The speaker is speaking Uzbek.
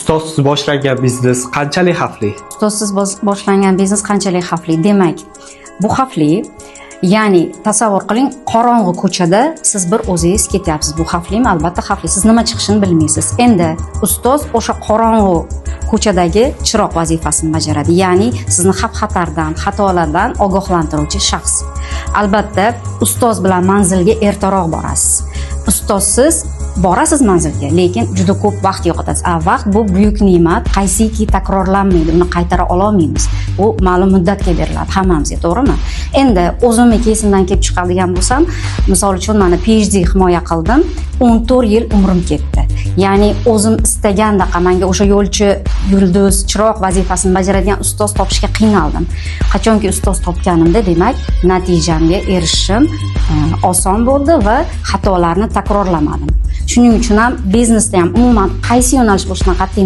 Ustozsiz boshlangan biznes qanchalik xavfli? Ustozsiz boshlangan biznes qanchalik xavfli? Demak, bu xavfli. Ya'ni tasavvur qiling, qorong'u ko'chada siz bir o'zingiz ketyapsiz. Bu xavflimi? Albatta xavfli. Siz nima chiqishini bilmaysiz. Endi ustoz o'sha qorong'u ko'chadagi chiroq vazifasini bajaradi. Ya'ni sizni xavf-xatardan, xatolardan ogohlantiruvchi shaxs. Albatta, ustoz bilan manzilga ertaroq borasiz. Ustozsiz borasiz manzilga, lekin juda ko'p vaqt yo'qotasiz. Vaqt bu buyuk ne'mat, qaysiki takrorlanmaydi, uni qaytara olmaymiz. Bu ma'lum muddatga beriladi hammamizga, to'g'rimi? Endi o'zimni esimdan kelib chiqadigan bo'lsam, misol uchun mana PhD himoya qildim, 14 yil umrim ketdi. Ya'ni o'zim istagandaqa menga o'sha yo'lchi, yulduz, chiroq vazifasini bajaradigan ustoz topishga qiynaldim. Qachonki ustoz topganimda, demak, natijamga erishishim oson bo'ldi va xatolarni takrorlamadim. Shuning uchun ham biznesda ham umuman qaysi yo'nalish bo'lishidan qat'iy